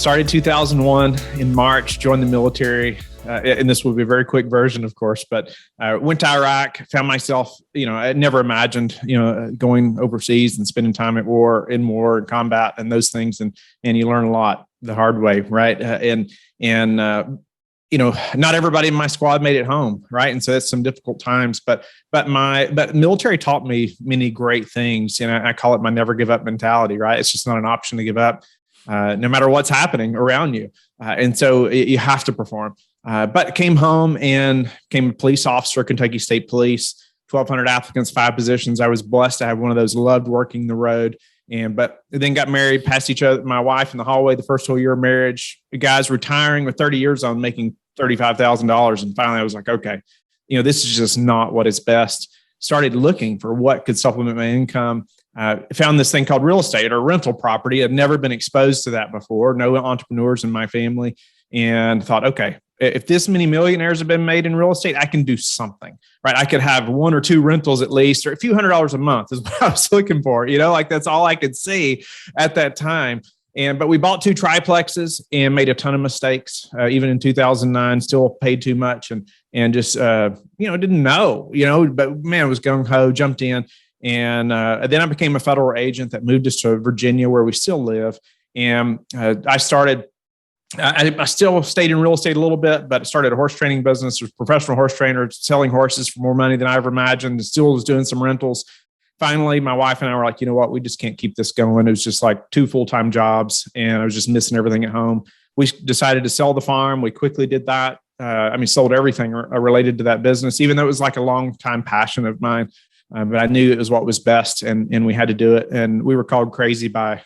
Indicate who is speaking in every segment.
Speaker 1: Started 2001 in March, joined the military. And this will be a very quick version, of course, but went to Iraq, found myself, I never imagined, going overseas and spending time at war, in combat and those things. And you learn a lot the hard way. Right. Not everybody in my squad made it home. Right. And so that's some difficult times, but military taught me many great things. And I call it my never give up mentality. Right. It's just not an option to give up, no matter what's happening around you. And so you have to perform. But came home and became a police officer, Kentucky State Police, 1,200 applicants, 5 positions. I was blessed to have one of those, loved working the road. But then got married, passed each other, my wife in the hallway, the first whole year of marriage. The guy's retiring with 30 years on, making $35,000. And finally I was like, okay, this is just not what is best. Started looking for what could supplement my income. Found this thing called real estate or rental property. I'd never been exposed to that before. No entrepreneurs in my family. And thought, okay, if this many millionaires have been made in real estate, I can do something, right? I could have 1 or 2 rentals at least, or a few $100s a month is what I was looking for. That's all I could see at that time. But we bought 2 triplexes and made a ton of mistakes. Even in 2009, still paid too much and just, didn't know, but man, was gung ho, jumped in. And then I became a federal agent that moved us to Virginia, where we still live. And I still stayed in real estate a little bit, but started a horse training business, was a professional horse trainer, selling horses for more money than I ever imagined, and still was doing some rentals. Finally, my wife and I were like, you know what, we just can't keep this going. It was just like 2 full-time jobs, and I was just missing everything at home. We decided to sell the farm. We quickly did that. Sold everything related to that business, even though it was like a long-time passion of mine. But I knew it was what was best, and we had to do it. And we were called crazy by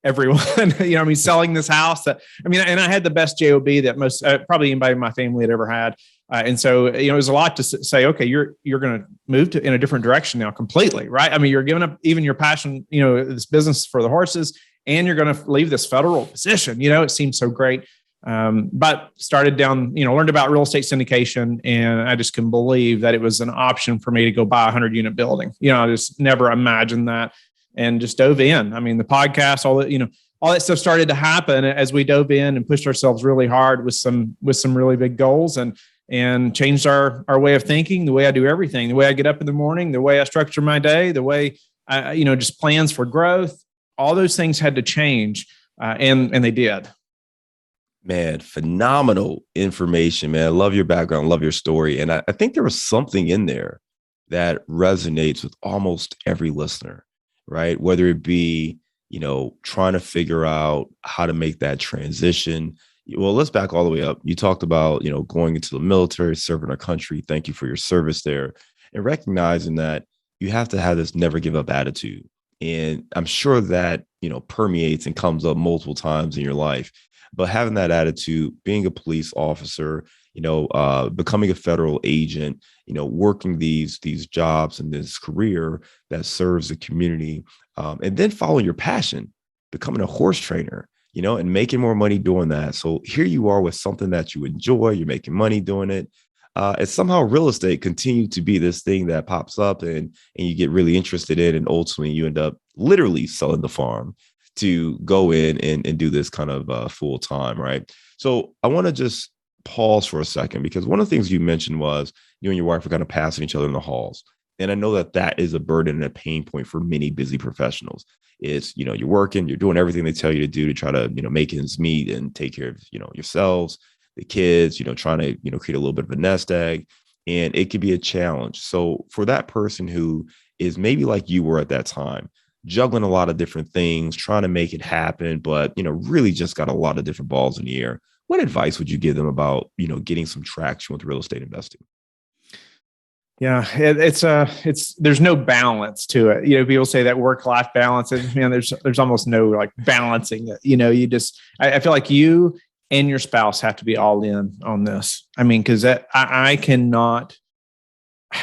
Speaker 1: everyone, selling this house and I had the best job that most, probably anybody in my family had ever had. And so, it was a lot to say, okay, you're going to move in a different direction now completely. Right. You're giving up even your passion, this business for the horses, and you're going to leave this federal position. It seemed so great. But started down, learned about real estate syndication, and I just couldn't believe that it was an option for me to go buy a 100-unit building. I just never imagined that. And just dove in. The podcast, all that stuff started to happen as we dove in and pushed ourselves really hard with some really big goals and changed our way of thinking, the way I do everything, the way I get up in the morning, the way I structure my day, the way I, just plans for growth. All those things had to change, and they did.
Speaker 2: Man, phenomenal information, man. I love your background, love your story. And I think there was something in there that resonates with almost every listener. Right? Whether it be, trying to figure out how to make that transition. Well, let's back all the way up. You talked about, going into the military, serving our country. Thank you for your service there. And recognizing that you have to have this never give up attitude. And I'm sure that, permeates and comes up multiple times in your life. But having that attitude, being a police officer, becoming a federal agent, working these jobs and this career that serves the community, and then following your passion, becoming a horse trainer, and making more money doing that. So here you are with something that you enjoy, you're making money doing it. And somehow real estate continued to be this thing that pops up and you get really interested in, and ultimately you end up literally selling the farm to go in and do this kind of full time, right? So I want to just pause for a second, because one of the things you mentioned was you and your wife were kind of passing each other in the halls. And I know that is a burden and a pain point for many busy professionals. It's, you're working, you're doing everything they tell you to do to try to, make ends meet and take care of, yourselves, the kids, trying to, create a little bit of a nest egg. And it could be a challenge. So for that person who is maybe like you were at that time, juggling a lot of different things, trying to make it happen, but, really just got a lot of different balls in the air, what advice would you give them about, getting some traction with real estate investing?
Speaker 1: Yeah, there's no balance to it. People say that work-life balance, and there's almost no like balancing it. I feel like you and your spouse have to be all in on this. Because I cannot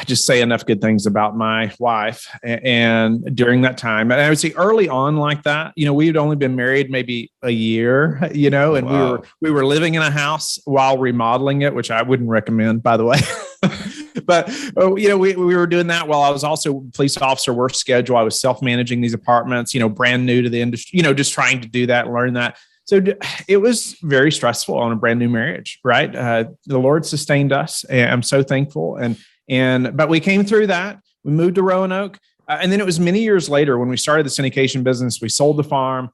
Speaker 1: just say enough good things about my wife. And during that time, and I would say early on like that, we had only been married maybe a year, and wow. we were living in a house while remodeling it, which I wouldn't recommend, by the way. But, we were doing that while I was also police officer work schedule. I was self-managing these apartments, brand new to the industry, just trying to do that and learn that. it was very stressful on a brand new marriage, right? The Lord sustained us, and I'm so thankful. But we came through that. We moved to Roanoke. And then it was many years later when we started the syndication business. We sold the farm.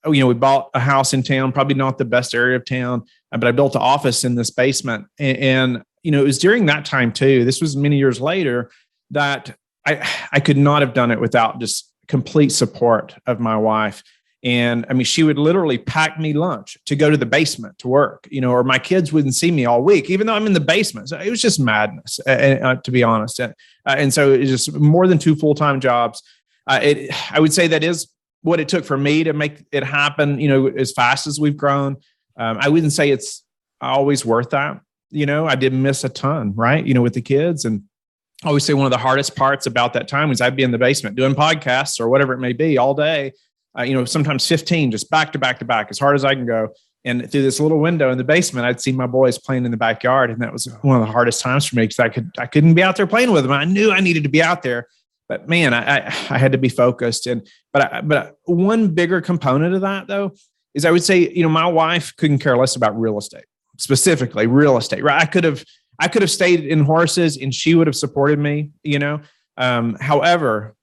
Speaker 1: We bought a house in town, probably not the best area of town, but I built an office in this basement. And it was during that time too, this was many years later, that I could not have done it without just complete support of my wife. And I mean, she would literally pack me lunch to go to the basement to work, or my kids wouldn't see me all week, even though I'm in the basement. So it was just madness, to be honest. And so it was just more than 2 full-time jobs. I would say that is what it took for me to make it happen, as fast as we've grown. I wouldn't say it's always worth that. I did miss a ton, right? With the kids. And I always say one of the hardest parts about that time was I'd be in the basement doing podcasts or whatever it may be all day. Sometimes 15, just back to back to back, as hard as I can go. And through this little window in the basement, I'd see my boys playing in the backyard. And that was one of the hardest times for me because I couldn't be out there playing with them. I knew I needed to be out there, but man, I had to be focused. But one bigger component of that though, is I would say, my wife couldn't care less about real estate, specifically real estate, right? I could have stayed in horses and she would have supported me, however,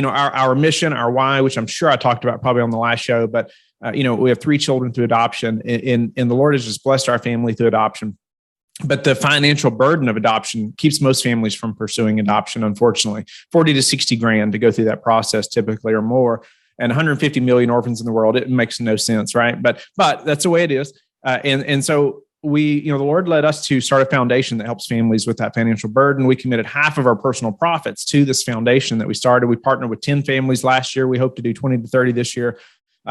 Speaker 1: our mission, our why, which I'm sure I talked about probably on the last show, but, we have 3 children through adoption and the Lord has just blessed our family through adoption. But the financial burden of adoption keeps most families from pursuing adoption, unfortunately. 40 to 60 grand to go through that process typically or more, and 150 million orphans in the world. It makes no sense, right? But that's the way it is. And so the Lord led us to start a foundation that helps families with that financial burden. We committed half of our personal profits to this foundation that we started. We partnered with 10 families last year. We hope to do 20 to 30 this year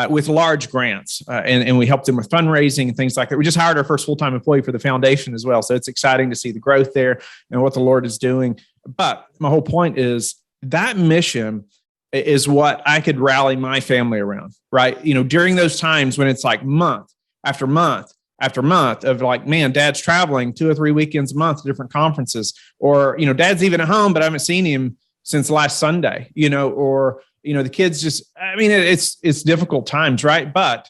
Speaker 1: with large grants. And we helped them with fundraising and things like that. We just hired our first full-time employee for the foundation as well. So it's exciting to see the growth there and what the Lord is doing. But my whole point is that mission is what I could rally my family around, right? During those times when it's like month after month, after month of like, man, dad's traveling 2 or 3 weekends a month to different conferences, or, dad's even at home, but I haven't seen him since last Sunday, or, the kids just, it's difficult times, right? But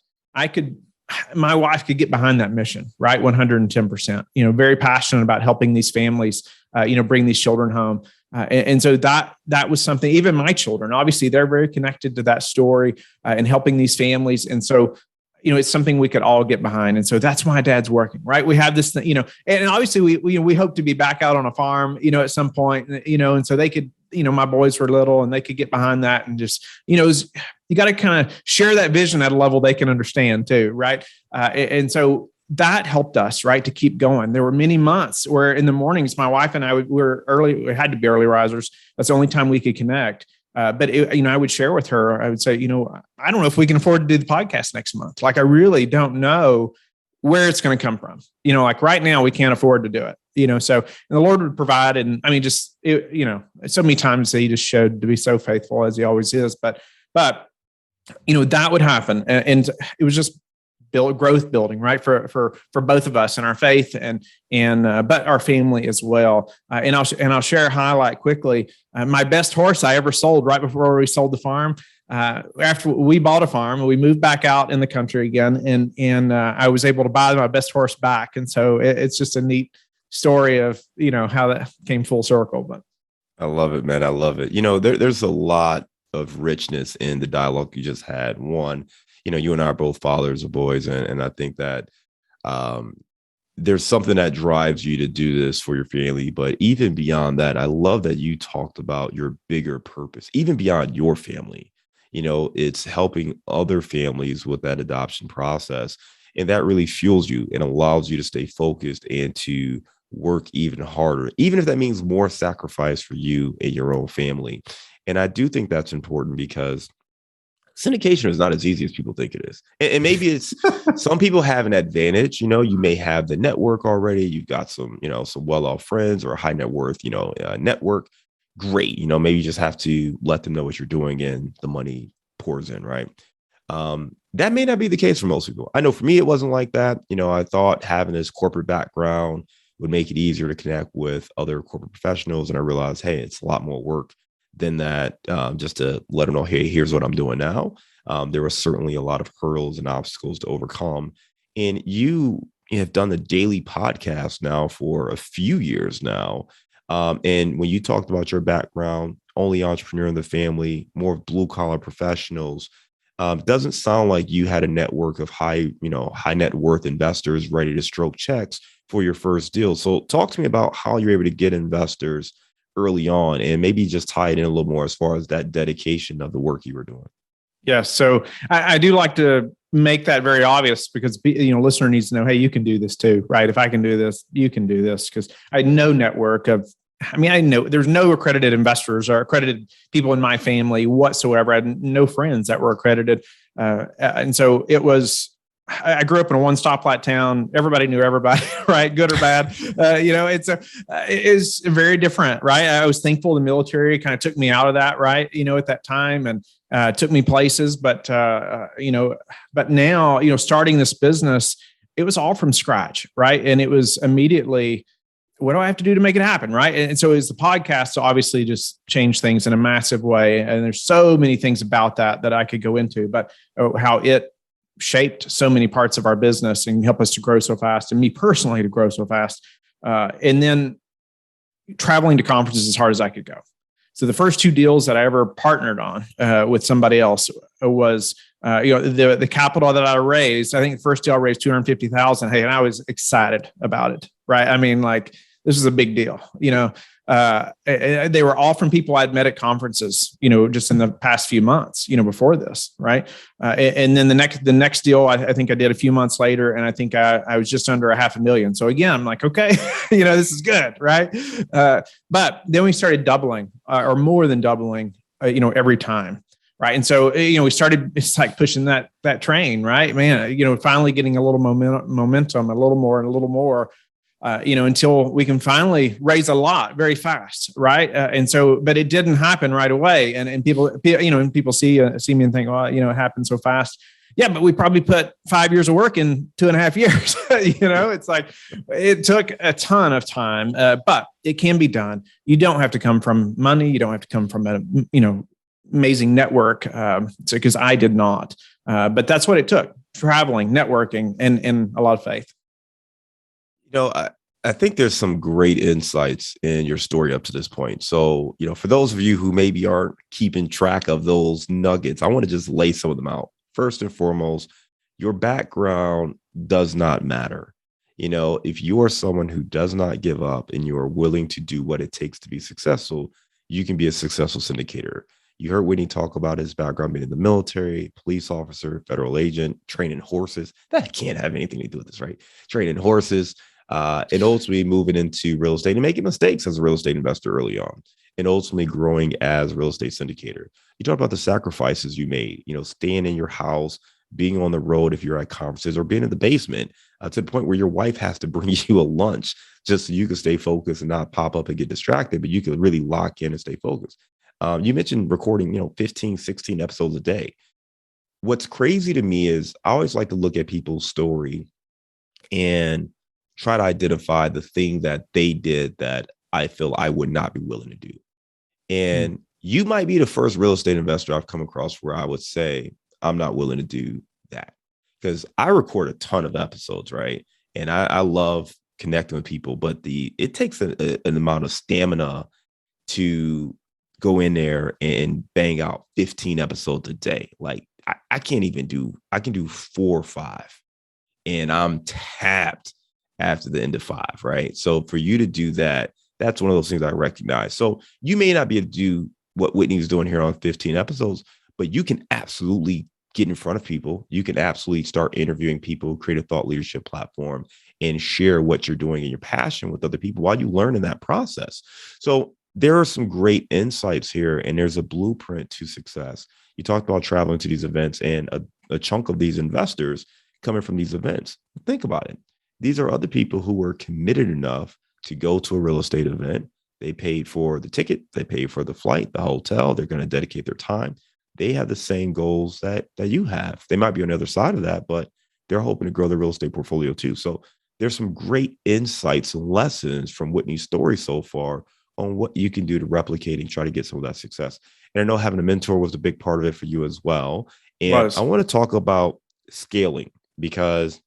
Speaker 1: my wife could get behind that mission, right? 110%, very passionate about helping these families, bring these children home. And so that was something, even my children, obviously they're very connected to that story and helping these families. And so, it's something we could all get behind. And so that's why dad's working, right? We have this, and obviously we hope to be back out on a farm, at some point, and so they could, my boys were little and they could get behind that and just, you got to kind of share that vision at a level they can understand too. Right. And so that helped us, right, to keep going. There were many months where in the mornings, my wife and I we had to be early risers. That's the only time we could connect. But I would share with her, I would say, I don't know if we can afford to do the podcast next month. Like, I really don't know where it's going to come from. Like right now we can't afford to do it, so, and the Lord would provide. And I mean, just, so many times he just showed to be so faithful as he always is, but that would happen. And it was just growth building, right? For both of us and our faith and but our family as well. And I'll share a highlight quickly. My best horse I ever sold right before we sold the farm. After we bought a farm, we moved back out in the country again, and I was able to buy my best horse back. And so it's just a neat story of how that came full circle. But
Speaker 2: I love it, man. I love it. There's a lot of richness in the dialogue you just had. One, you and I are both fathers of boys. And I think that there's something that drives you to do this for your family. But even beyond that, I love that you talked about your bigger purpose, even beyond your family. It's helping other families with that adoption process. And that really fuels you and allows you to stay focused and to work even harder, even if that means more sacrifice for you and your own family. And I do think that's important because syndication is not as easy as people think it is. And maybe it's some people have an advantage. You may have the network already. You've got some well-off friends or a high net worth, network. Great. Maybe you just have to let them know what you're doing and the money pours in. Right. That may not be the case for most people. I know for me, it wasn't like that. I thought having this corporate background would make it easier to connect with other corporate professionals. And I realized, hey, it's a lot more work than that, just to let them know, hey, here's what I'm doing now. There was certainly a lot of hurdles and obstacles to overcome. And you have done the daily podcast now for a few years now. And when you talked about your background, only entrepreneur in the family, more blue collar professionals, doesn't sound like you had a network of high net worth investors ready to stroke checks for your first deal. So talk to me about how you're able to get investors early on, and maybe just tie it in a little more as far as that dedication of the work you were doing.
Speaker 1: Yeah. So I do like to make that very obvious, because, listener needs to know, hey, you can do this too, right? If I can do this, you can do this. Because I know I know there's no accredited investors or accredited people in my family whatsoever. I had no friends that were accredited. And so I grew up in a one stoplight town. Everybody knew everybody, right? Good or bad. It's very different, right? I was thankful the military kind of took me out of that, right? At that time, and took me places, but now, starting this business, it was all from scratch, right? And it was immediately, what do I have to do to make it happen, right? And so is the podcast obviously just changed things in a massive way. And there's so many things about that I could go into, but how it shaped so many parts of our business and helped us to grow so fast, and me personally to grow so fast. And then traveling to conferences as hard as I could go. So the first two deals that I ever partnered on with somebody else was, the capital that I raised. I think the first deal I raised $250,000. Hey, and I was excited about it, right? I mean, like, this is a big deal. They were all from people I'd met at conferences, just in the past few months, before this, right? And then the next deal, I think I did a few months later, and I think I was just under $500,000. So again, I'm like, okay, this is good, right? But then we started doubling, or more than doubling, every time. Right. And so, we started, it's like pushing that train, right, man, finally getting a little momentum, a little more and a little more, until we can finally raise a lot very fast. Right. And so, but it didn't happen right away. And people see me and think, well, it happened so fast. Yeah, but we probably put 5 years of work in 2.5 years. It's like, it took a ton of time, but it can be done. You don't have to come from money. You don't have to come from amazing network, because I did not. But that's what it took: traveling, networking, and a lot of faith.
Speaker 2: I think there's some great insights in your story up to this point. So, for those of you who maybe aren't keeping track of those nuggets, I want to just lay some of them out. First and foremost, your background does not matter. If you are someone who does not give up and you are willing to do what it takes to be successful, you can be a successful syndicator. You heard Whitney talk about his background being in the military, police officer, federal agent, training horses. That can't have anything to do with this, right? Training horses, and ultimately moving into real estate and making mistakes as a real estate investor early on, and ultimately growing as a real estate syndicator. You talk about the sacrifices you made, staying in your house, being on the road if you're at conferences, or being in the basement to the point where your wife has to bring you a lunch just so you can stay focused and not pop up and get distracted, but you can really lock in and stay focused. You mentioned recording, 15, 16 episodes a day. What's crazy to me is I always like to look at people's story and try to identify the thing that they did that I feel I would not be willing to do. And you might be the first real estate investor I've come across where I would say, I'm not willing to do that, because I record a ton of episodes, right? And I love connecting with people, but it takes an amount of stamina to go in there and bang out 15 episodes a day. Like I can't even I can do 4 or 5, and I'm tapped after the end of 5, right? So for you to do that, that's one of those things I recognize. So you may not be able to do what Whitney's doing here on 15 episodes, but you can absolutely get in front of people. You can absolutely start interviewing people, create a thought leadership platform, and share what you're doing and your passion with other people while you learn in that process. So there are some great insights here, and there's a blueprint to success. You talked about traveling to these events, and a chunk of these investors coming from these events. Think about it. These are other people who were committed enough to go to a real estate event. They paid for the ticket, they paid for the flight, the hotel. They're going to dedicate their time. They have the same goals that you have. They might be on the other side of that, but they're hoping to grow their real estate portfolio too. So there's some great insights and lessons from Whitney's story so far on what you can do to replicate and try to get some of that success. And I know having a mentor was a big part of it for you as well. And I want to talk about scaling, because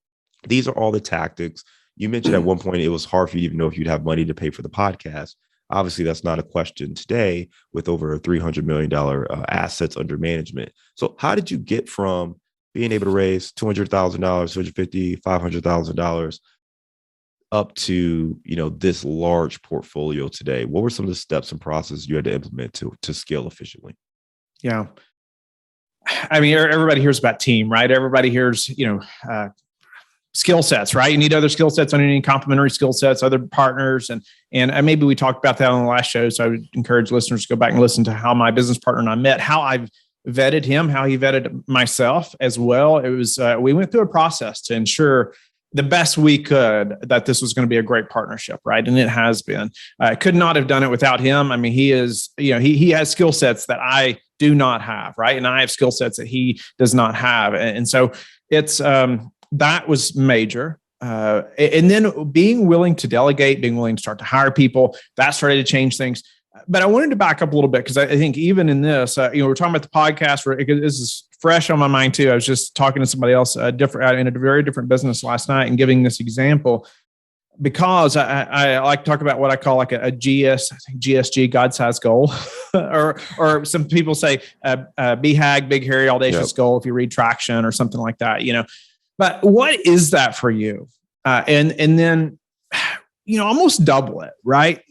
Speaker 2: these are all the tactics. You mentioned at one point it was hard for you to even know if you'd have money to pay for the podcast. Obviously, that's not a question today with over $300 million assets under management. So how did you get from being able to raise $200,000, $250,000, $500,000 up to, this large portfolio today? What were some of the steps and processes you had to implement to scale efficiently?
Speaker 1: Yeah. I mean, everybody hears about team, right? Everybody hears, skill sets, right? You need other skill sets, you need complementary skill sets, other partners. And maybe we talked about that on the last show. So I would encourage listeners to go back and listen to how my business partner and I met, how I've vetted him, how he vetted myself as well. It was, we went through a process to ensure the best we could that this was going to be a great partnership, right? And it has been. I could not have done it without him. I mean, he is, he has skill sets that I do not have, right? And I have skill sets that he does not have. And so it's, that was major. And then being willing to delegate, being willing to start to hire people, that started to change things. But I wanted to back up a little bit because I think even in this, we're talking about the podcast where this is fresh on my mind too. I was just talking to somebody else different in a very different business last night and giving this example because I like to talk about what I call like a GSG, God-sized goal, or some people say BHAG, big, hairy, audacious goal if you read Traction or something like that, But what is that for you? And then, almost double it, right?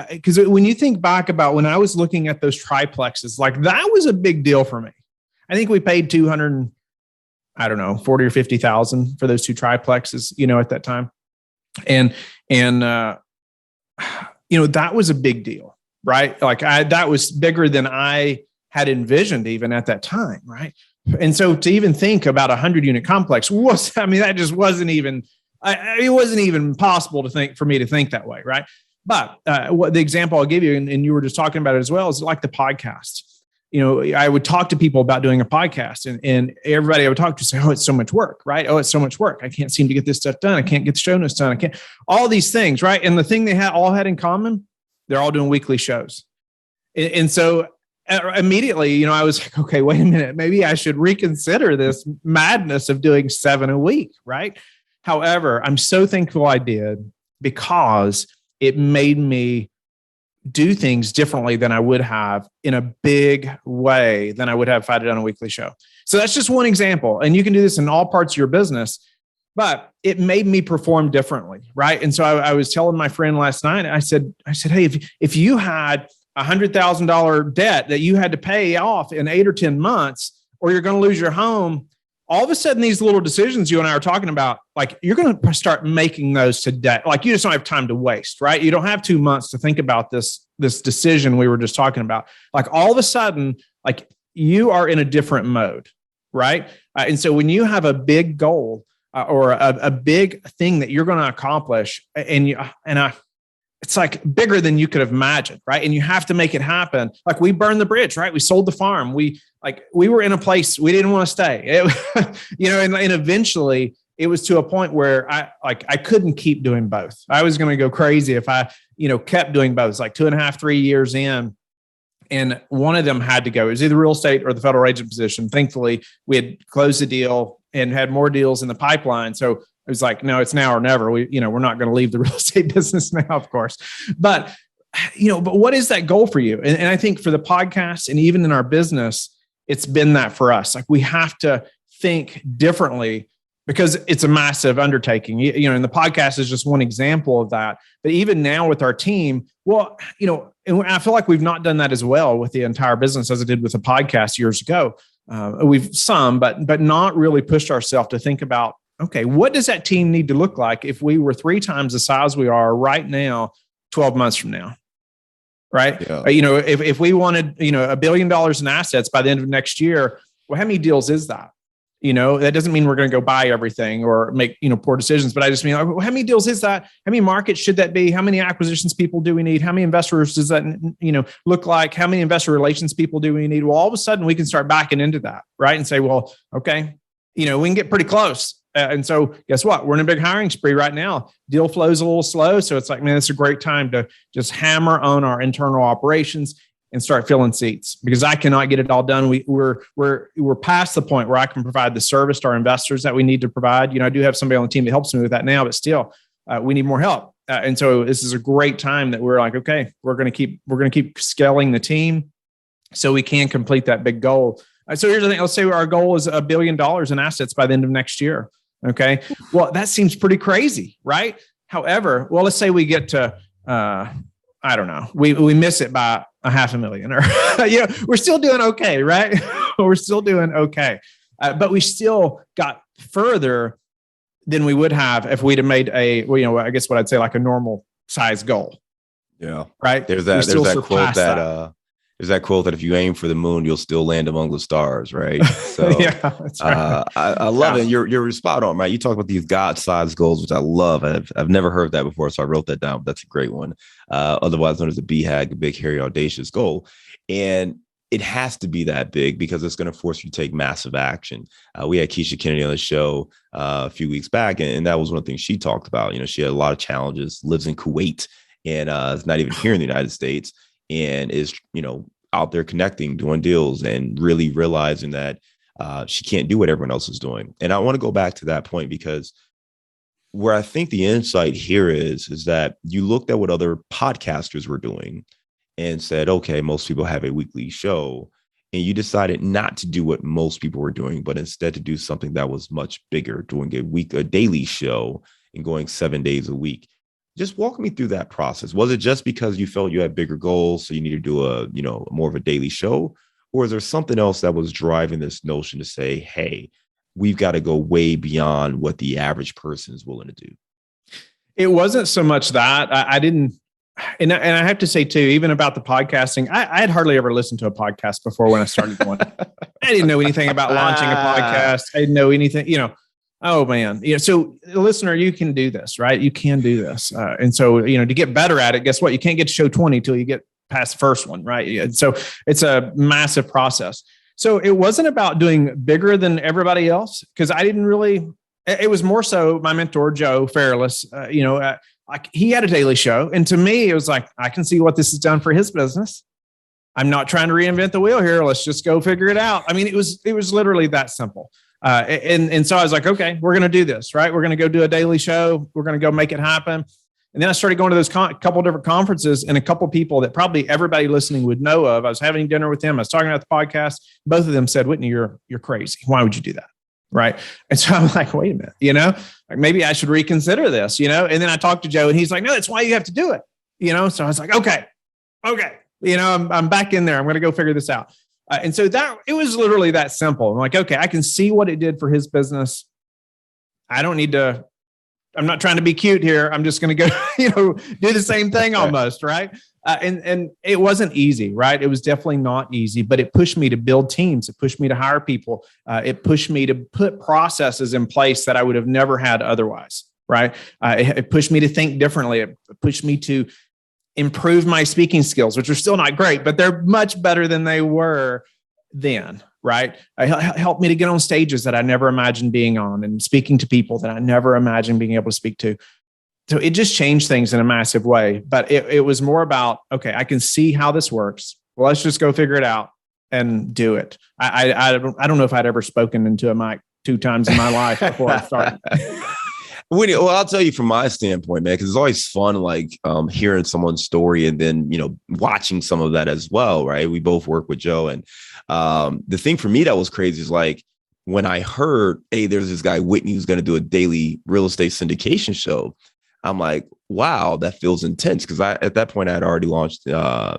Speaker 1: Because when you think back about when I was looking at those triplexes, like that was a big deal for me. I think we paid $240,000 or $50,000 for those two triplexes, at that time. And that was a big deal, right? Like that was bigger than I had envisioned even at that time, right? And so to even think about 100-unit complex that just wasn't even, it wasn't even possible for me to think that way. Right. But what the example I'll give you, and you were just talking about it as well, is like the podcast. I would talk to people about doing a podcast and everybody I would talk to say, oh, it's so much work, right? Oh, it's so much work. I can't seem to get this stuff done. I can't get the show notes done. I can't, all these things. Right. And the thing they all had in common, they're all doing weekly shows. And so immediately, I was like, okay, wait a minute, maybe I should reconsider this madness of doing 7 a week, right? However, I'm so thankful I did because it made me do things differently than I would have in a big way than I would have if I'd done a weekly show. So that's just one example. And you can do this in all parts of your business, but it made me perform differently, right? And so I was telling my friend last night, I said, hey, if you had $100,000 debt that you had to pay off in 8 or 10 months, or you're going to lose your home, all of a sudden, these little decisions you and I are talking about, like you're going to start making those today. Like you just don't have time to waste, right? You don't have 2 months to think about this decision we were just talking about. Like all of a sudden, like you are in a different mode, right? And so when you have a big goal or a big thing that you're going to accomplish, it's like bigger than you could have imagined, right? And you have to make it happen. Like we burned the bridge, right? We sold the farm. We were in a place we didn't want to stay. And eventually it was to a point where I couldn't keep doing both. I was going to go crazy if I, kept doing both. It's like 2.5, 3 years in, and one of them had to go. It was either real estate or the federal agent position. Thankfully, we had closed the deal and had more deals in the pipeline. So it was like, no, it's now or never. We're not going to leave the real estate business now, of course. But, but what is that goal for you? And I think for the podcast and even in our business, it's been that for us. Like we have to think differently because it's a massive undertaking. And the podcast is just one example of that. But even now with our team, and I feel like we've not done that as well with the entire business as I did with the podcast years ago. We've but not really pushed ourselves to think about, okay, what does that team need to look like if we were 3 times the size we are right now, 12 months from now? Right. Yeah. If we wanted, $1 billion in assets by the end of next year, well, how many deals is that? That doesn't mean we're going to go buy everything or make, poor decisions, but I just mean, how many deals is that? How many markets should that be? How many acquisitions people do we need? How many investors does that, look like? How many investor relations people do we need? Well, all of a sudden we can start backing into that. Right. And say, well, okay, we can get pretty close. And so guess what? We're in a big hiring spree right now. Deal flow is a little slow. So it's like, man, it's a great time to just hammer on our internal operations and start filling seats, because I cannot get it all done. We're past the point where I can provide the service to our investors that we need to provide. I do have somebody on the team that helps me with that now, but still, we need more help. And so this is a great time that we're like, okay, we're going to keep scaling the team so we can complete that big goal. So here's the thing. Let's say our goal is $1 billion in assets by the end of next year. Okay. Well, that seems pretty crazy, right? However, let's say we get to, I don't know, we miss it by $500,000, or we're still doing okay, right? We're still doing okay. But we still got further than we would have if we'd have made I guess what I'd say like a normal size goal.
Speaker 2: Yeah.
Speaker 1: Right.
Speaker 2: There's that quote there's that quote that if you aim for the moon, you'll still land among the stars. Right. So
Speaker 1: yeah, that's right.
Speaker 2: I love it. You're spot on, right? You talk about these God-sized goals, which I love. I've never heard that before, so I wrote that down. But that's a great one. Otherwise known as a BHAG, a big, hairy, audacious goal. And it has to be that big because it's going to force you to take massive action. We had Keisha Kennedy on the show a few weeks back, and that was one of the things she talked about. She had a lot of challenges, lives in Kuwait, and is not even here in the United States, and is, out there connecting, doing deals, and really realizing that she can't do what everyone else is doing. And I want to go back to that point, because where I think the insight here is that you looked at what other podcasters were doing and said, okay, most people have a weekly show, and you decided not to do what most people were doing, but instead to do something that was much bigger, doing a daily show and going 7 days a week. Just walk me through that process. Was it just because you felt you had bigger goals, so you need to do more of a daily show? Or is there something else that was driving this notion to say, hey, we've got to go way beyond what the average person is willing to do?
Speaker 1: It wasn't so much that I didn't. And I have to say too, even about the podcasting, I had hardly ever listened to a podcast before when I started going. I didn't know anything about launching a podcast. I didn't know anything, oh man. So listener, you can do this, right? You can do this. And so, to get better at it, guess what? You can't get to show 20 till you get past the first one, right? And so it's a massive process. So it wasn't about doing bigger than everybody else, because I didn't really, it was more so my mentor, Joe Fairless, he had a daily show. And to me, it was like, I can see what this has done for his business. I'm not trying to reinvent the wheel here. Let's just go figure it out. I mean, it was literally that simple. And so I was like, okay, we're going to do this, right? We're going to go do a daily show. We're going to go make it happen. And then I started going to those couple different conferences, and a couple people that probably everybody listening would know of. I was having dinner with them. I was talking about the podcast. Both of them said, Whitney, you're crazy. Why would you do that? Right. And so I'm like, wait a minute, like maybe I should reconsider this, and then I talked to Joe, and he's like, no, that's why you have to do it. So I was like, okay. I'm back in there. I'm going to go figure this out. And so it was literally that simple. I'm like, okay, I can see what it did for his business. I'm not trying to be cute here. I'm just going to go, do the same thing almost. Right. And it wasn't easy, right? It was definitely not easy, but it pushed me to build teams. It pushed me to hire people. It pushed me to put processes in place that I would have never had otherwise, right? It pushed me to think differently. It pushed me to improve my speaking skills, which are still not great, but they're much better than they were then, right? It helped me to get on stages that I never imagined being on, and speaking to people that I never imagined being able to speak to. So it just changed things in a massive way. But it was more about, okay, I can see how this works. Well, let's just go figure it out and do it. I don't know if I'd ever spoken into a mic 2 times in my life before I started.
Speaker 2: Well, I'll tell you from my standpoint, man, because it's always fun, like hearing someone's story and then, watching some of that as well, right? We both work with Joe. And the thing for me that was crazy is like, when I heard, hey, there's this guy, Whitney, who's going to do a daily real estate syndication show, I'm like, wow, that feels intense. Because at that point, I had already launched, our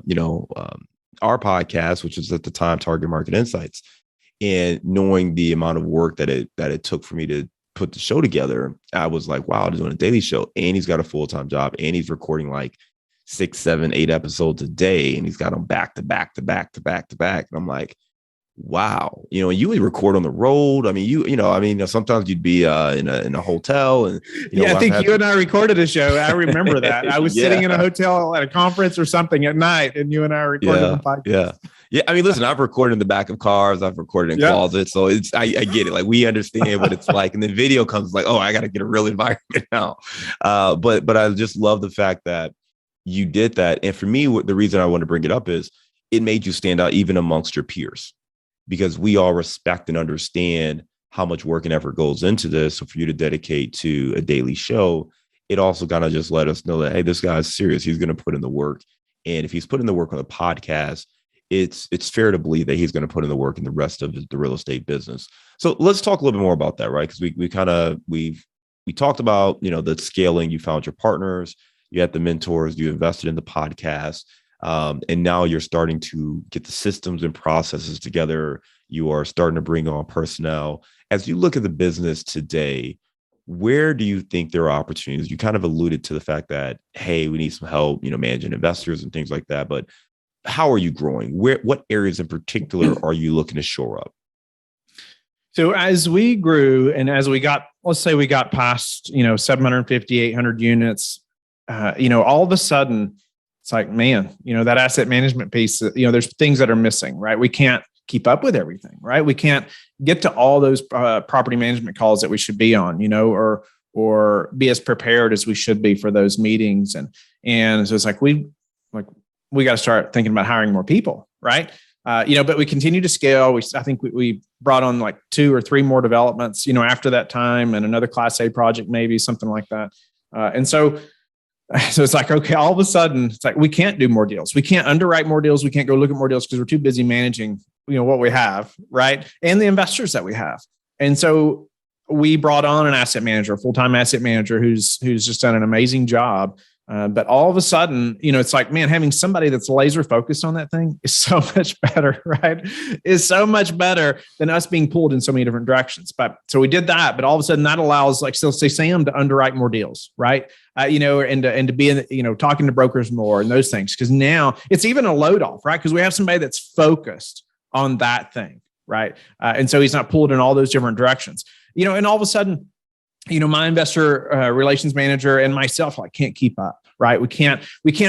Speaker 2: podcast, which was at the time Target Market Insights, and knowing the amount of work that it took for me to put the show together, I was like, wow, he's doing a daily show, and he's got a full-time job, and he's recording like 6, 7, 8 episodes a day, and he's got them back to back to back to back to back. And I'm like, Wow. You would record on the road. I mean, sometimes you'd be in a hotel and,
Speaker 1: Yeah, I
Speaker 2: I've
Speaker 1: think
Speaker 2: had
Speaker 1: you and I recorded a show. I remember that. I was sitting in a
Speaker 2: yeah.
Speaker 1: hotel at a conference or something at night, and you and I recorded
Speaker 2: Yeah.
Speaker 1: the podcast.
Speaker 2: Yeah. Yeah. I mean, listen, I've recorded in the back of cars. I've recorded in
Speaker 1: Yeah.
Speaker 2: closets. So I get it. Like, we understand what it's like. And then video comes like, oh, I got to get a real environment now. But I just love the fact that you did that. And for me, the reason I want to bring it up is it made you stand out even amongst your peers, because we all respect and understand how much work and effort goes into this. So for you to dedicate to a daily show, it also kind of just let us know that, hey, this guy's serious. He's going to put in the work. And if he's putting the work on the podcast, it's fair to believe that he's going to put in the work in the rest of the real estate business. So let's talk a little bit more about that, right? Because we talked about, the scaling. You found your partners, you had the mentors, you invested in the podcast. And now you're starting to get the systems and processes together. You are starting to bring on personnel. As you look at the business today, where do you think there are opportunities? You kind of alluded to the fact that, hey, we need some help, managing investors and things like that. But how are you growing? What areas in particular are you looking to shore up?
Speaker 1: So as we grew and as let's say we got past, 750, 800 units, all of a sudden, it's like, man, that asset management piece, there's things that are missing, right? We can't keep up with everything, right? We can't get to all those property management calls that we should be on, or be as prepared as we should be for those meetings. And so it's like, we got to start thinking about hiring more people, right? But we continue to scale. I think we brought on like 2 or 3 more developments, after that time, and another Class A project, maybe something like that. So it's like, okay, all of a sudden it's like, we can't do more deals. We can't underwrite more deals. We can't go look at more deals because we're too busy managing, what we have, right? And the investors that we have. And so we brought on an asset manager, a full-time asset manager who's just done an amazing job. But all of a sudden, it's like, man, having somebody that's laser focused on that thing is so much better, right? Is so much better than us being pulled in so many different directions. But so we did that, but all of a sudden that allows, like, so say Sam to underwrite more deals, right? And to be in, talking to brokers more and those things. Cause now it's even a load off, right? Cause we have somebody that's focused on that thing, right? And so he's not pulled in all those different directions, and all of a sudden, my investor relations manager and myself, can't keep up, right? We can't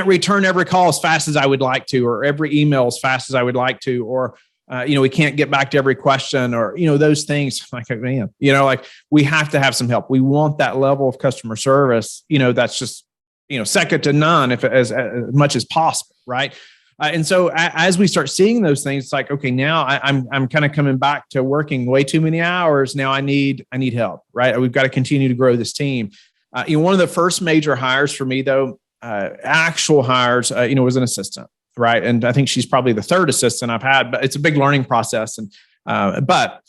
Speaker 1: return every call as fast as I would like to, or every email as fast as I would like to, or, we can't get back to every question, or, those things. Like, man, we have to have some help. We want that level of customer service, that's just, second to none, if as much as possible, right? And so as we start seeing those things, it's like, okay, now I'm kind of coming back to working way too many hours. Now I need help, right? We've got to continue to grow this team. One of the first major hires for me, though, actual hires, was an assistant, right? And I think she's probably the 3rd assistant I've had, but it's a big learning process, and but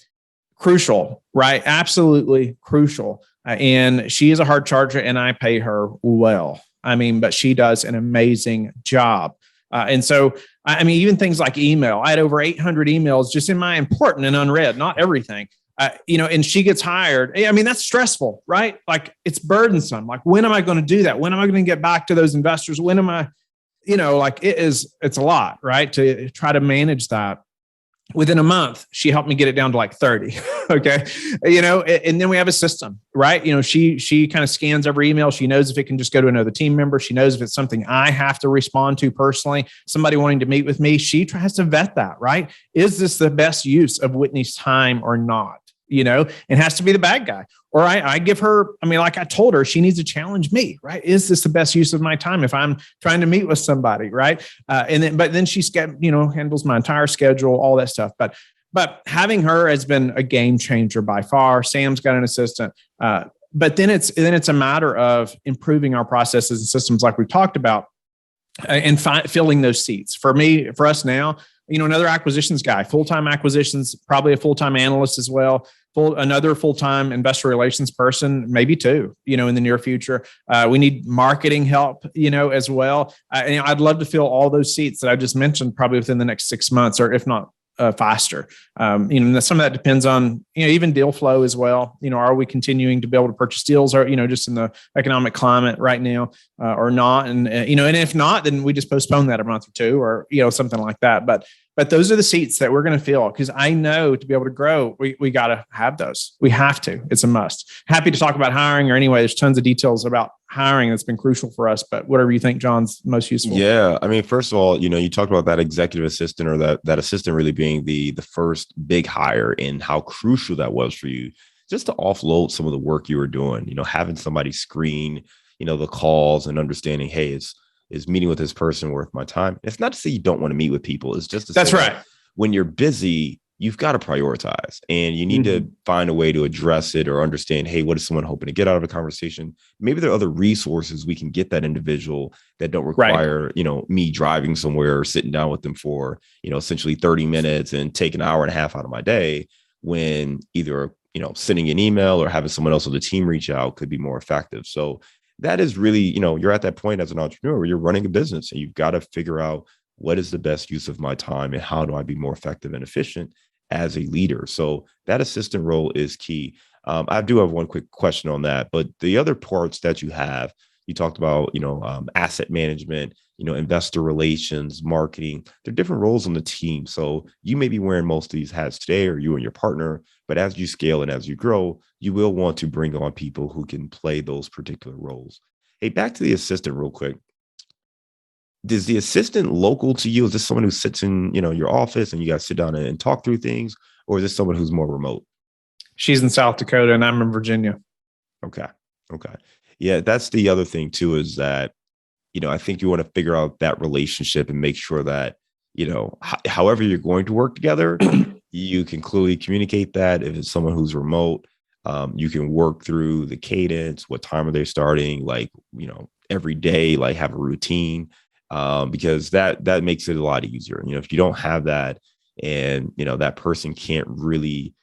Speaker 1: crucial, right? Absolutely crucial. And she is a hard charger, and I pay her well. But she does an amazing job. And so, even things like email, I had over 800 emails just in my important and unread, not everything, and she gets hired. That's stressful, right? Like, it's burdensome. Like, when am I going to do that? When am I going to get back to those investors? When am I, it's a lot, right? To try to manage that. Within a month, she helped me get it down to like 30. Okay. And then we have a system, right? She kind of scans every email. She knows if it can just go to another team member. She knows if it's something I have to respond to personally, somebody wanting to meet with me. She tries to vet that, right? Is this the best use of Whitney's time or not? It has to be the bad guy. Or I give her, like I told her, she needs to challenge me, right? Is this the best use of my time if I'm trying to meet with somebody, right? But then she, handles my entire schedule, all that stuff. But having her has been a game changer by far. Sam's got an assistant. But then it's a matter of improving our processes and systems like we've talked about, and filling those seats. For us now, another acquisitions guy, full-time acquisitions, probably a full-time analyst as well, another full-time investor relations person, maybe 2, in the near future. We need marketing help, as well. And I'd love to fill all those seats that I just mentioned probably within the next 6 months, or if not faster. Some of that depends on, even deal flow as well. Are we continuing to be able to purchase deals, or, just in the economic climate right now, or not? And if not, then we just postpone that a month or 2, or, something like that. But But those are the seats that we're going to fill, because I know to be able to grow, we got to have those. We have to. It's a must. Happy to talk about hiring, or anyway, there's tons of details about hiring that's been crucial for us, but whatever you think, John's most useful.
Speaker 2: Yeah. I mean, first of all, you talked about that executive assistant, or that assistant really being the first big hire, and how crucial that was for you, just to offload some of the work you were doing, having somebody screen, the calls, and understanding, hey, is meeting with this person worth my time? It's not to say you don't want to meet with people. It's just to
Speaker 1: that's
Speaker 2: say
Speaker 1: right.
Speaker 2: that when you're busy, you've got to prioritize, and you need to find a way to address it, or understand, hey, what is someone hoping to get out of a conversation? Maybe there are other resources we can get that individual that don't require, me driving somewhere or sitting down with them for, essentially 30 minutes and take an hour and a half out of my day, when either, sending an email or having someone else on the team reach out could be more effective. So that is really, you're at that point as an entrepreneur where you're running a business, and you've got to figure out what is the best use of my time, and how do I be more effective and efficient as a leader. So that assistant role is key. I do have one quick question on that, but the other parts that you talked about, asset management, investor relations, marketing, they're different roles on the team. So you may be wearing most of these hats today, or you and your partner, but as you scale and as you grow, you will want to bring on people who can play those particular roles. Hey, back to the assistant real quick. Is the assistant local to you? Is this someone who sits in, your office and you guys sit down and talk through things? Or is this someone who's more remote?
Speaker 1: She's in South Dakota and I'm in Virginia.
Speaker 2: Okay. Yeah, that's the other thing too, is that, I think you want to figure out that relationship and make sure that, however you're going to work together, you can clearly communicate that. If it's someone who's remote, you can work through the cadence. What time are they starting? Like, every day, like have a routine, because that makes it a lot easier. If you don't have that, and, that person can't really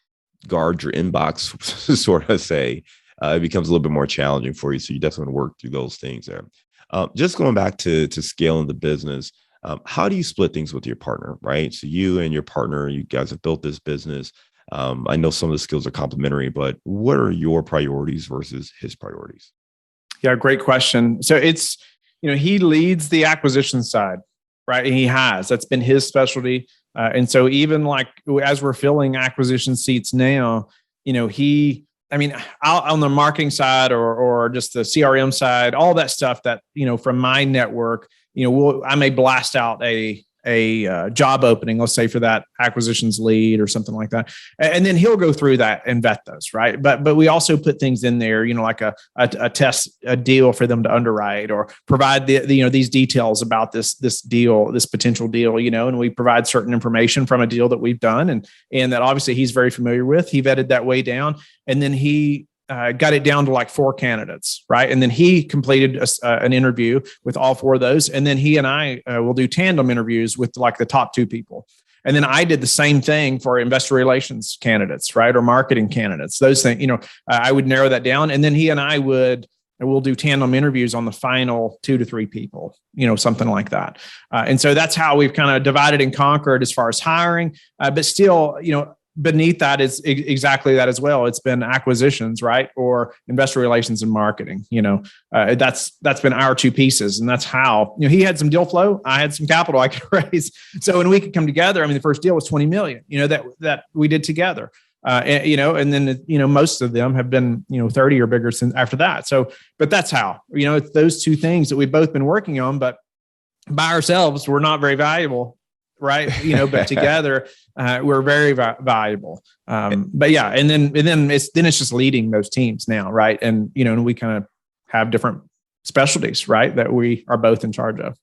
Speaker 2: guard your inbox, sort of say, it becomes a little bit more challenging for you. So you definitely want to work through those things there. Just going back to scaling the business, how do you split things with your partner, right? So you and your partner, you guys have built this business. I know some of the skills are complementary, but what are your priorities versus his priorities?
Speaker 1: Yeah, great question. So it's, he leads the acquisition side, right? That's been his specialty. And so even like as we're filling acquisition seats now, I'll, on the marketing side or just the CRM side, all that stuff that, from my network, I may blast out a job opening, let's say for that acquisitions lead or something like that. And then he'll go through that and vet those, right? But we also put things in there, like a test, a deal for them to underwrite, or provide these details about this deal, this potential deal, and we provide certain information from a deal that we've done and that obviously he's very familiar with. He vetted that way down, and then he got it down to like 4 candidates, right? And then he completed an interview with all 4 of those. And then he and I will do tandem interviews with like the top 2 people. And then I did the same thing for investor relations candidates, right? Or marketing candidates, those things, I would narrow that down. And then he and I we'll do tandem interviews on the final 2 to 3 people, something like that. And so that's how we've kind of divided and conquered as far as hiring, but still, beneath that is exactly that as well. It's been acquisitions, right? Or investor relations and marketing. That's been our 2 pieces. And that's how, he had some deal flow. I had some capital I could raise. So when we could come together, the first deal was 20 million, that we did together. And then, most of them have been, 30 or bigger since after that. So, but that's how, it's those 2 things that we've both been working on, but by ourselves, we're not very valuable. Right. But together, we're very valuable. But yeah. And then it's just leading those teams now. Right. And, and we kind of have different specialties, right, that we are both in charge of.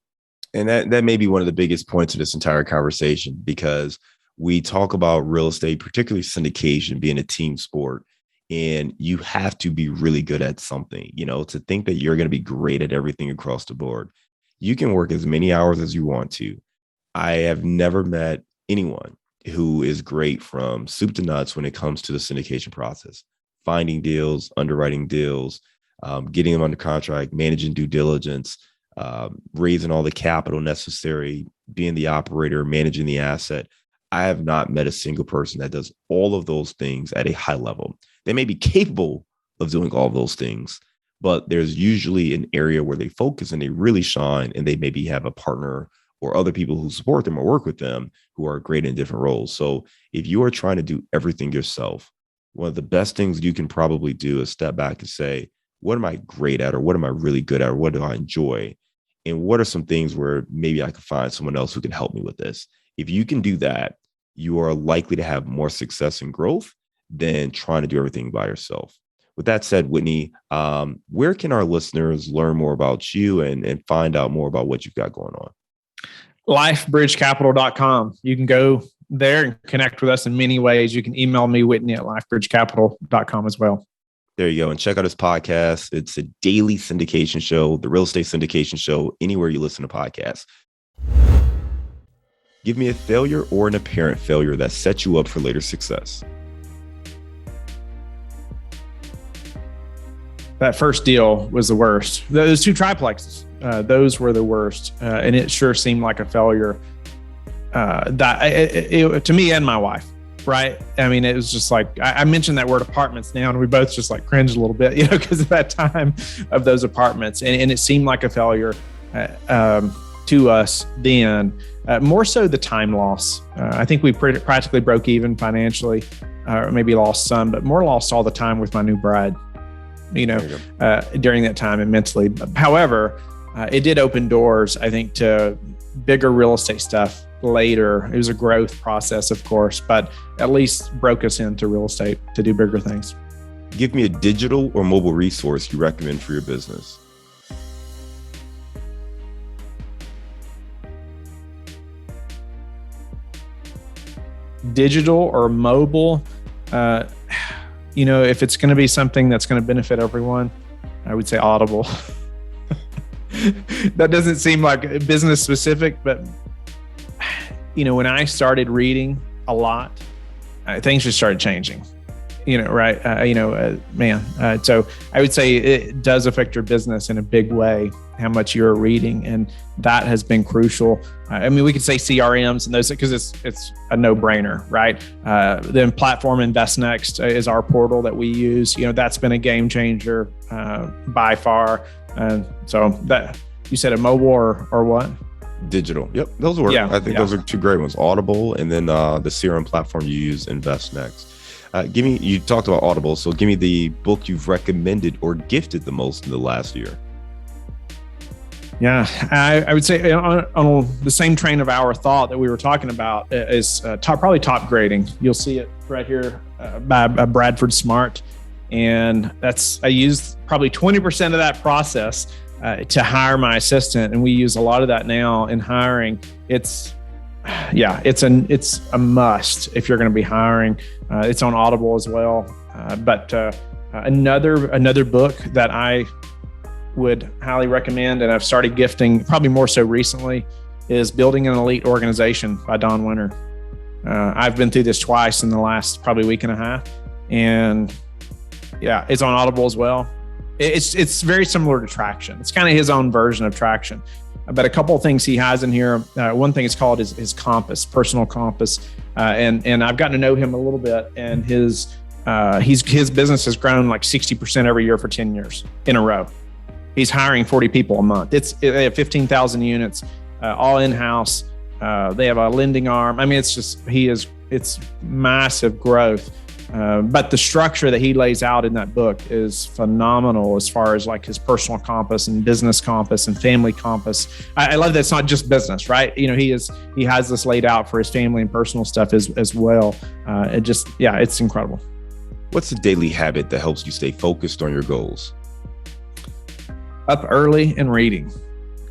Speaker 2: And that may be one of the biggest points of this entire conversation, because we talk about real estate, particularly syndication, being a team sport. And you have to be really good at something, to think that you're going to be great at everything across the board. You can work as many hours as you want to. I have never met anyone who is great from soup to nuts when it comes to the syndication process, finding deals, underwriting deals, getting them under contract, managing due diligence, raising all the capital necessary, being the operator, managing the asset. I have not met a single person that does all of those things at a high level. They may be capable of doing all of those things, but there's usually an area where they focus and they really shine, and they maybe have a partner or other people who support them or work with them who are great in different roles. So if you are trying to do everything yourself, one of the best things you can probably do is step back and say, what am I great at? Or what am I really good at? Or what do I enjoy? And what are some things where maybe I can find someone else who can help me with this? If you can do that, you are likely to have more success and growth than trying to do everything by yourself. With that said, Whitney, where can our listeners learn more about you and find out more about what you've got going on?
Speaker 1: Lifebridgecapital.com. You can go there and connect with us in many ways. You can email me, Whitney, at lifebridgecapital.com as well.
Speaker 2: There you go. And check out his podcast. It's a daily syndication show, the Real Estate Syndication Show, anywhere you listen to podcasts. Give me a failure or an apparent failure that sets you up for later success.
Speaker 1: That first deal was the worst. Those 2 triplexes, those were the worst. And it sure seemed like a failure to me and my wife, right? I mean, it was just like, I mentioned that word apartments now, and we both just like cringed a little bit, because of that time of those apartments. And it seemed like a failure to us then. More so the time loss. I think we practically broke even financially, or maybe lost some, but more lost all the time with my new bride, during that time and mentally. However, it did open doors, I think, to bigger real estate stuff later. It was a growth process, of course, but at least broke us into real estate to do bigger things.
Speaker 2: Give me a digital or mobile resource you recommend for your business.
Speaker 1: Digital or mobile, if it's going to be something that's going to benefit everyone, I would say Audible. That doesn't seem like business specific, but when I started reading a lot, things just started changing. Right? So I would say it does affect your business in a big way, how much you're reading, and that has been crucial. We could say CRMs and those, because it's a no-brainer, right? Then Platform Invest Next is our portal that we use. That's been a game changer by far. And so that, you said a mobile or what?
Speaker 2: Digital. Yep. Those were, I think those are 2 great ones. Audible, and then the CRM platform you use, Invest Next. You talked about Audible, so give me the book you've recommended or gifted the most in the last year.
Speaker 1: Yeah, I would say on the same train of our thought that we were talking about is probably Top Grading. You'll see it right here by Bradford Smart. And I used probably 20% of that process to hire my assistant. And we use a lot of that now in hiring. It's a must if you're going to be hiring. It's on Audible as well. But another book that I would highly recommend, and I've started gifting probably more so recently, is Building an Elite Organization by Don Winter. I've been through this twice in the last probably week and a half. And it's on Audible as well. It's very similar to Traction. It's kind of his own version of Traction. But a couple of things he has in here. One thing is called his compass, personal compass. And I've gotten to know him a little bit, and his business has grown like 60% every year for 10 years in a row. He's hiring 40 people a month. They have 15,000 units, all in-house. They have a lending arm. It's massive growth. But the structure that he lays out in that book is phenomenal as far as like his personal compass and business compass and family compass. I love that it's not just business, right? He has this laid out for his family and personal stuff as well. It's incredible.
Speaker 2: What's a daily habit that helps you stay focused on your goals?
Speaker 1: Up early and reading.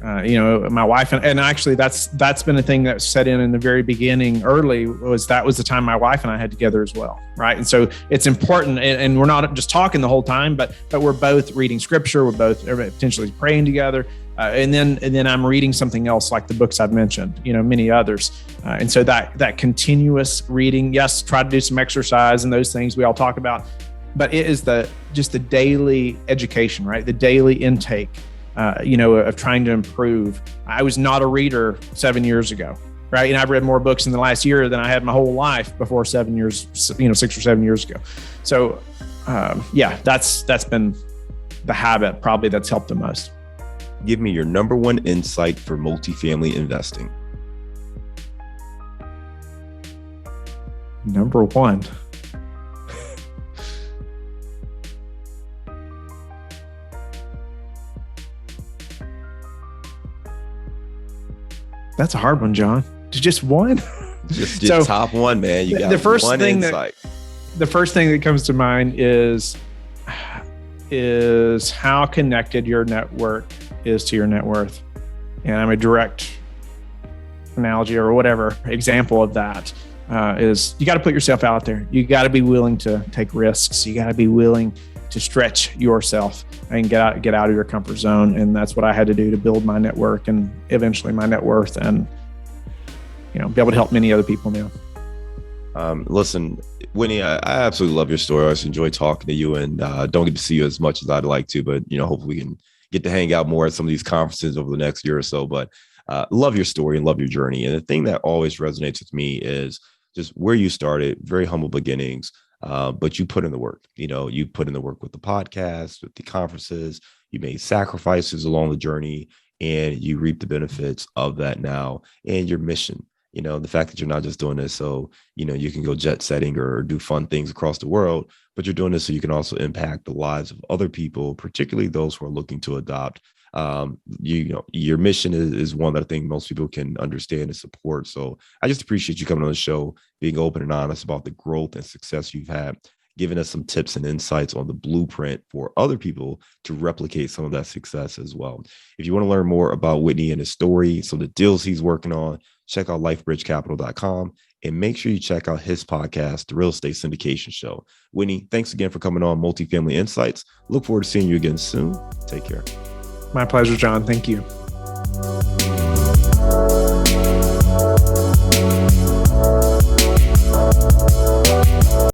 Speaker 1: My wife and actually that's been a thing that set in the very beginning early. That was the time my wife and I had together as well, right? And so it's important, and we're not just talking the whole time, but we're both reading scripture, we're both potentially praying together, and then I'm reading something else like the books I've mentioned, many others, and so that continuous reading. Yes, try to do some exercise and those things we all talk about, but it is just the daily education, right? The daily intake. Of trying to improve. I was not a reader 7 years ago, right? And I've read more books in the last year than I had my whole life before 7 years, 6 or 7 years ago. So, that's been the habit probably that's helped the most.
Speaker 2: Give me your number one insight for multifamily investing.
Speaker 1: Number one. That's a hard one, John. Just one?
Speaker 2: Just top one, man. You got
Speaker 1: the first
Speaker 2: one
Speaker 1: thing
Speaker 2: insight.
Speaker 1: The first thing that comes to mind is how connected your network is to your net worth. And I'm a direct analogy or whatever example of that is you got to put yourself out there. You got to be willing to take risks. You got to be willing to stretch yourself and get out of your comfort zone. And that's what I had to do to build my network and eventually my net worth and, be able to help many other people now.
Speaker 2: Listen, Whitney, I absolutely love your story. I always enjoy talking to you and don't get to see you as much as I'd like to, but, hopefully we can get to hang out more at some of these conferences over the next year or so. But love your story and love your journey. And the thing that always resonates with me is just where you started, very humble beginnings, but you put in the work. You put in the work with the podcast, with the conferences, you made sacrifices along the journey, and you reap the benefits of that now and your mission. The fact that you're not just doing this so, you can go jet setting or do fun things across the world, but you're doing this so you can also impact the lives of other people, particularly those who are looking to adopt. Your mission is one that I think most people can understand and support. So I just appreciate you coming on the show, being open and honest about the growth and success you've had, giving us some tips and insights on the blueprint for other people to replicate some of that success as well. If you want to learn more about Whitney and his story, so the deals he's working on, check out lifebridgecapital.com and make sure you check out his podcast, The Real Estate Syndication Show. Whitney, thanks again for coming on Multifamily Insights. Look forward to seeing you again soon. Take care.
Speaker 1: My pleasure, John. Thank you.